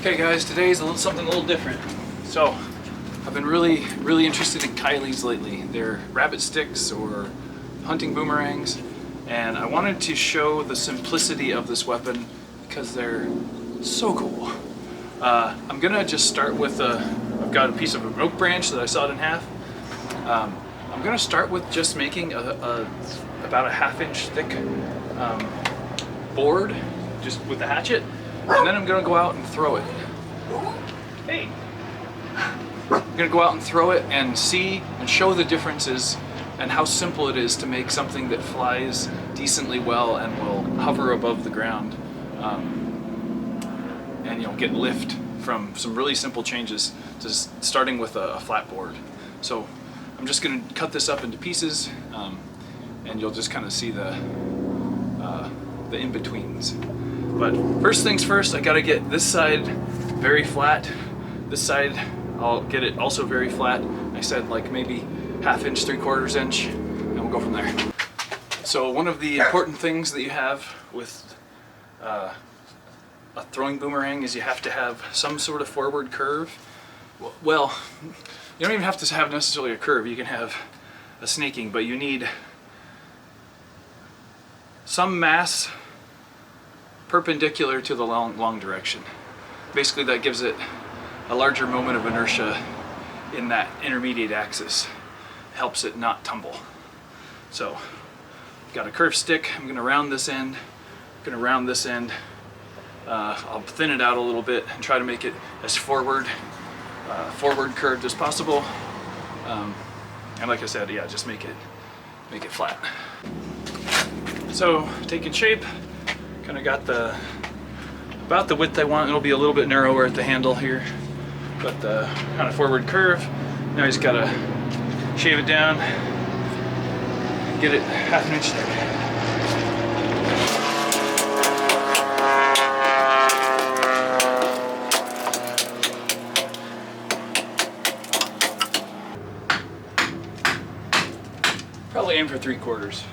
Okay guys, today's something a little different. So, I've been really interested in kylies lately. They're rabbit sticks or hunting boomerangs, and I wanted to show the simplicity of this weapon because they're so cool. I'm gonna just start with I've got a piece of an oak branch that I sawed in half. I'm gonna start with just making about a 1/2 inch thick board, just with the hatchet, and then I'm gonna go out and throw it. Hey! I'm gonna go out and throw it and see and show the differences and how simple it is to make something that flies decently well and will hover above the ground, and get lift from some really simple changes to starting with a flat board. So I'm just gonna cut this up into pieces, and you'll just kind of see the in-betweens. But first things first, I gotta get this side very flat. This side, I'll get it also very flat. I said like maybe 1/2 inch, 3/4 inch, and we'll go from there. So one of the important things that you have with a throwing boomerang is you have to have some sort of forward curve. Well, you don't even have to have necessarily a curve. You can have a snaking, but you need some mass perpendicular to the long direction. Basically, that gives it a larger moment of inertia in that intermediate axis. Helps it not tumble. So, got a curved stick. I'm gonna round this end. I'm gonna round this end. I'll thin it out a little bit and try to make it as forward curved as possible. And like I said, yeah, just make it flat. So, taking shape, kind of got about the width I want. It'll be a little bit narrower at the handle here, but the kind of forward curve. Now you just gotta shave it down and get it 1/2 inch thick. Probably aim for 3/4.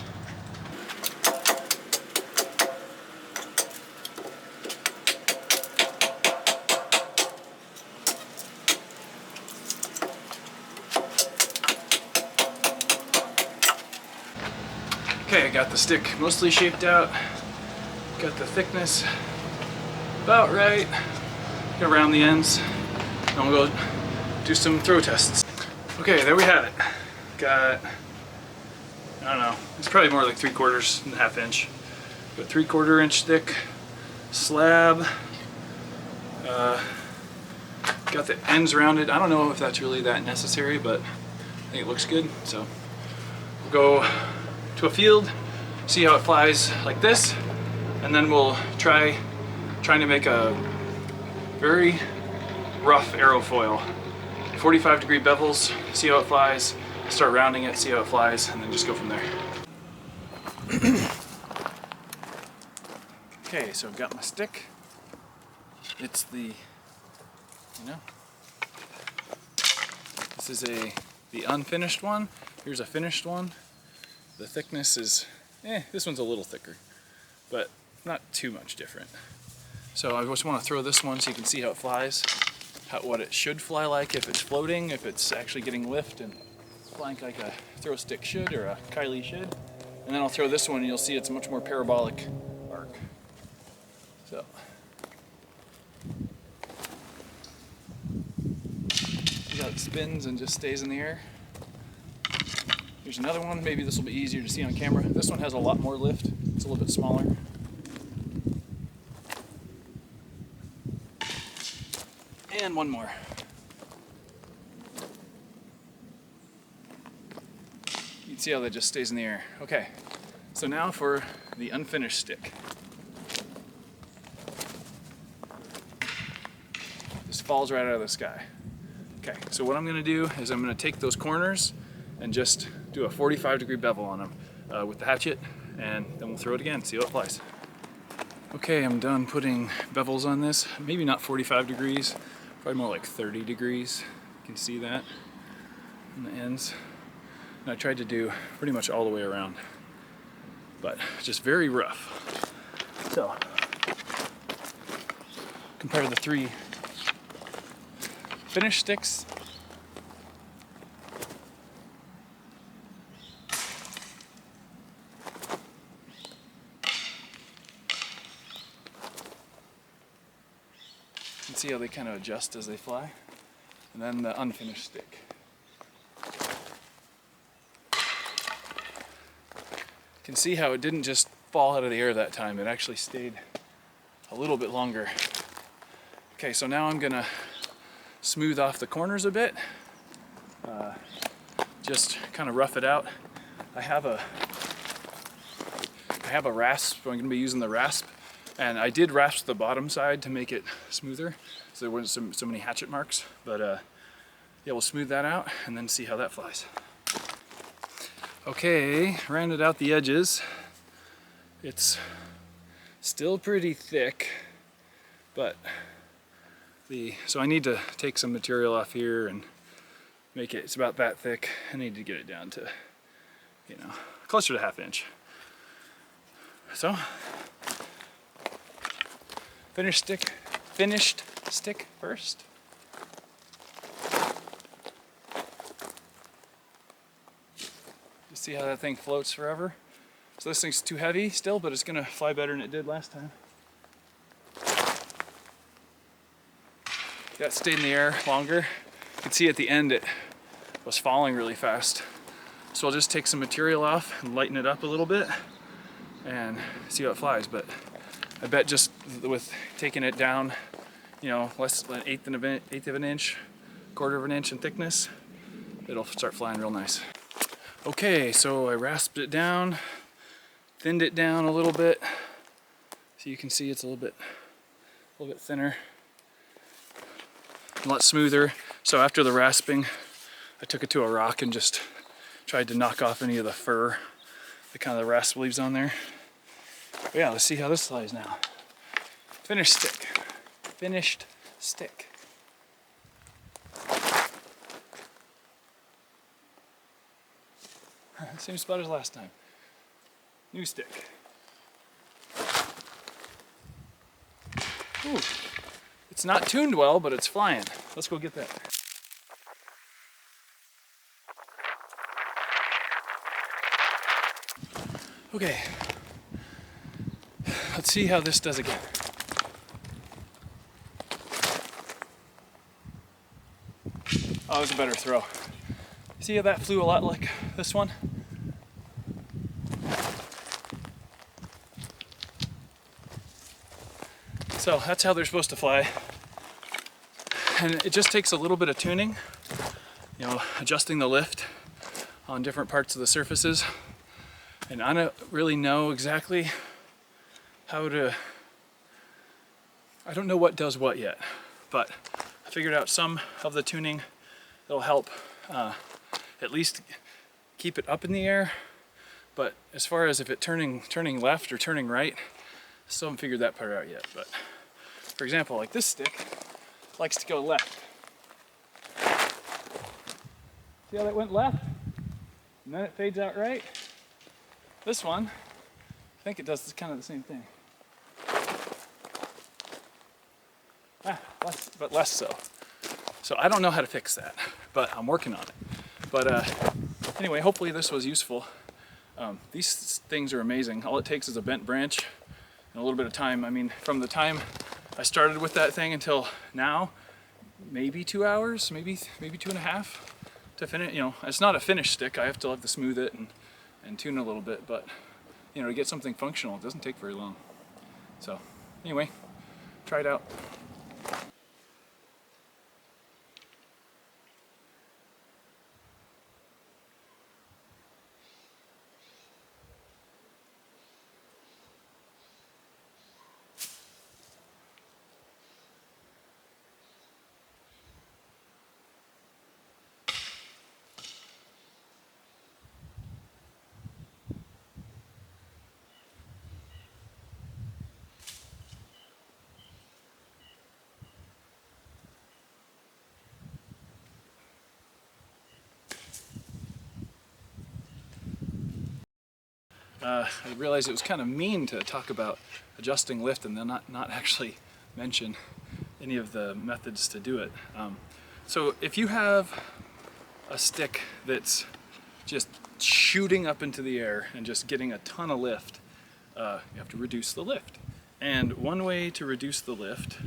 Okay, I got the stick mostly shaped out, got the thickness about right, get around the ends, and we'll go do some throw tests. Okay, there we have it. Got, I don't know, it's probably more like 3/4 and 1/2 inch, but 3/4 inch thick slab. Got the ends rounded. I don't know if that's really that necessary, but I think it looks good, so we'll go to a field, see how it flies like this, and then we'll trying to make a very rough aerofoil. 45-degree bevels, see how it flies, start rounding it, see how it flies, and then just go from there. Okay, so I've got my stick. It's the, this is the unfinished one. Here's a finished one. The thickness is, this one's a little thicker, but not too much different. So I just want to throw this one so you can see how it flies, what it should fly like if it's floating, if it's actually getting lift and flying like a throw stick should or a kylie should. And then I'll throw this one and you'll see it's a much more parabolic arc. So. See how it spins and just stays in the air. Here's another one. Maybe this will be easier to see on camera. This one has a lot more lift. It's a little bit smaller. And one more. You can see how that just stays in the air. Okay, so now for the unfinished stick. This falls right out of the sky. Okay, so what I'm gonna do is I'm gonna take those corners and just do a 45-degree bevel on them with the hatchet, and then we'll throw it again, see how it flies. Okay, I'm done putting bevels on this. Maybe not 45 degrees, probably more like 30 degrees. You can see that on the ends. And I tried to do pretty much all the way around, but just very rough. So, compare the three finished sticks. You can see how they kind of adjust as they fly. And then the unfinished stick. You can see how it didn't just fall out of the air that time, it actually stayed a little bit longer. Okay, so now I'm gonna smooth off the corners a bit. Just kind of rough it out. I have a rasp, so I'm gonna be using the rasp. And I did rasp the bottom side to make it smoother, so there wasn't so many hatchet marks. But yeah, we'll smooth that out and then see how that flies. Okay, rounded out the edges. It's still pretty thick, but so I need to take some material off here and make it, it's about that thick. I need to get it down to, you know, closer to 1/2 inch. So, finished stick first. You see how that thing floats forever? So this thing's too heavy still, but it's gonna fly better than it did last time. That stayed in the air longer. You can see at the end it was falling really fast. So I'll just take some material off and lighten it up a little bit and see how it flies. But I bet just with taking it down, you know, less than an eighth of an inch, 1/4 of an inch in thickness, it'll start flying real nice. Okay, so I rasped it down, thinned it down a little bit, so you can see it's a little bit thinner, a lot smoother. So after the rasping, I took it to a rock and just tried to knock off any of the fur, the kind of the rasp leaves on there. But yeah, let's see how this flies now. Finished stick. Finished stick. Same spot as last time. New stick. Ooh, it's not tuned well, but it's flying. Let's go get that. Okay, let's see how this does again. Oh, that was a better throw. See how that flew a lot like this one? So that's how they're supposed to fly. And it just takes a little bit of tuning, you know, adjusting the lift on different parts of the surfaces. And I don't really know exactly how to, I don't know what does what yet, but I figured out some of the tuning that'll help at least keep it up in the air. But as far as if it turning left or turning right, still haven't figured that part out yet. But for example, like this stick likes to go left. See how that went left? And then it fades out right? This one, I think it does kind of the same thing. But less so. So I don't know how to fix that, but I'm working on it. But anyway, hopefully this was useful. These things are amazing. All it takes is a bent branch and a little bit of time. I mean, from the time I started with that thing until now, maybe 2 hours, maybe 2.5 to finish. You know, it's not a finished stick. I still have to smooth it and tune it a little bit, but you know, to get something functional, it doesn't take very long. So anyway, try it out. I realized it was kind of mean to talk about adjusting lift and then not actually mention any of the methods to do it. So if you have a stick that's just shooting up into the air and just getting a ton of lift, you have to reduce the lift. And one way to reduce the lift,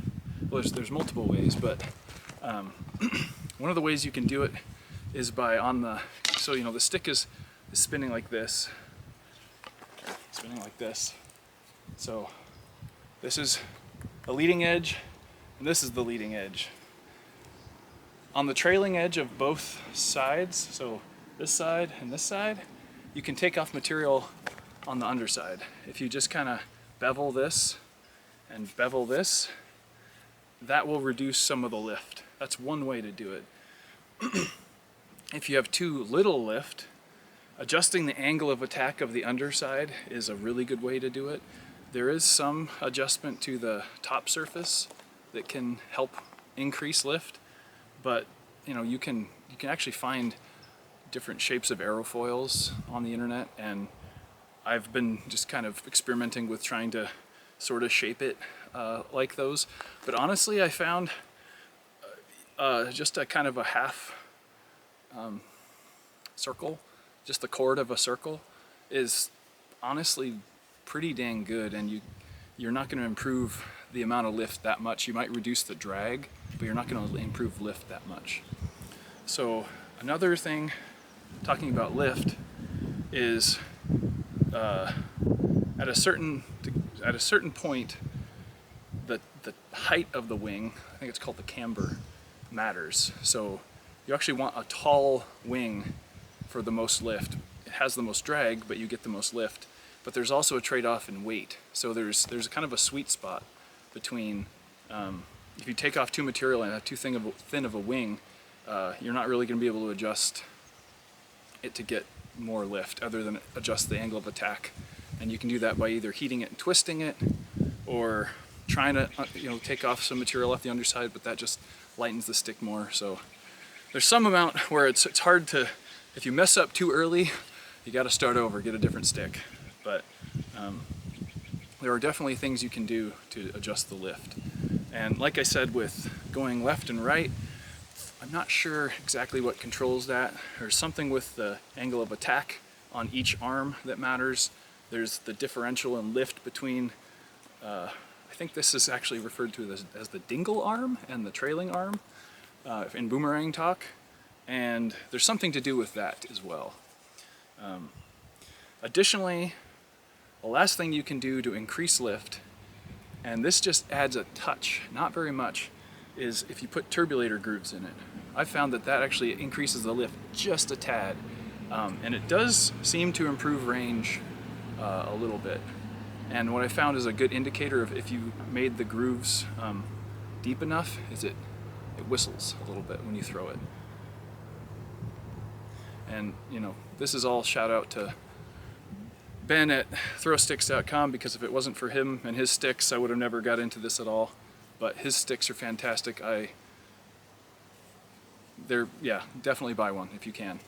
well, there's multiple ways, but one of the ways you can do it is by so you know the stick is spinning like this, So this is the leading edge, and this is the leading edge. On the trailing edge of both sides, so this side and this side, you can take off material on the underside. If you just kind of bevel this and bevel this, that will reduce some of the lift. That's one way to do it. If you have too little lift, adjusting the angle of attack of the underside is a really good way to do it. There is some adjustment to the top surface that can help increase lift, but you know, you can actually find different shapes of aerofoils on the internet, and I've been just kind of experimenting with trying to sort of shape it like those. But honestly, I found just a kind of a half circle, just the chord of a circle, is honestly pretty dang good, and you're not going to improve the amount of lift that much. You might reduce the drag, but you're not going to improve lift that much. So another thing, talking about lift, is at a certain point, the height of the wing, I think it's called the camber, matters. So you actually want a tall wing for the most lift. It has the most drag, but you get the most lift. But there's also a trade-off in weight. So there's kind of a sweet spot between if you take off too material and have too thin of a wing, you're not really going to be able to adjust it to get more lift, other than adjust the angle of attack. And you can do that by either heating it and twisting it, or trying to take off some material off the underside, but that just lightens the stick more. So there's some amount where it's hard to, if you mess up too early, you got to start over, get a different stick. But there are definitely things you can do to adjust the lift. And like I said, with going left and right, I'm not sure exactly what controls that. There's something with the angle of attack on each arm that matters. There's the differential in lift between, I think this is actually referred to as the dingle arm and the trailing arm in boomerang talk. And there's something to do with that as well. Additionally, the last thing you can do to increase lift, and this just adds a touch, not very much, is if you put turbulator grooves in it. I've found that actually increases the lift just a tad, and it does seem to improve range a little bit. And what I found is a good indicator of if you made the grooves deep enough is it whistles a little bit when you throw it. And this is all shout out to Ben at throwsticks.com, because if it wasn't for him and his sticks, I would have never got into this at all. But his sticks are fantastic. Definitely buy one if you can.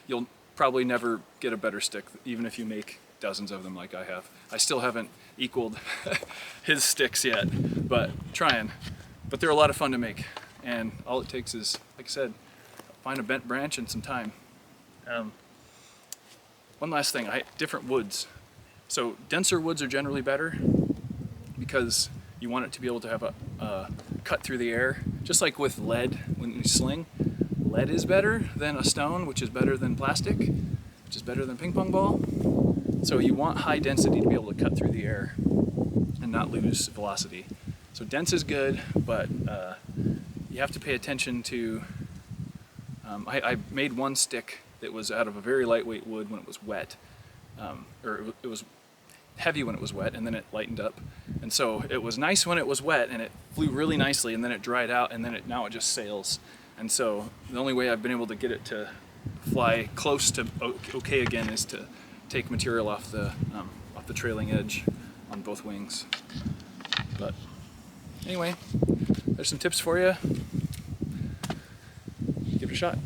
You'll probably never get a better stick, even if you make dozens of them like I have. I still haven't equaled his sticks yet, but trying. But they're a lot of fun to make, and all it takes is, like I said, find a bent branch and some time. One last thing, different woods. So denser woods are generally better because you want it to be able to have a cut through the air. Just like with lead, when you sling, lead is better than a stone, which is better than plastic, which is better than ping pong ball. So you want high density to be able to cut through the air and not lose velocity. So dense is good, but you have to pay attention to, I made one stick that was out of a very lightweight wood when it was wet, or it was heavy when it was wet, and then it lightened up. And so it was nice when it was wet, and it flew really nicely, and then it dried out, and then now it just sails. And so the only way I've been able to get it to fly close to okay again is to take material off the trailing edge on both wings. But anyway, there's some tips for you. Give it a shot.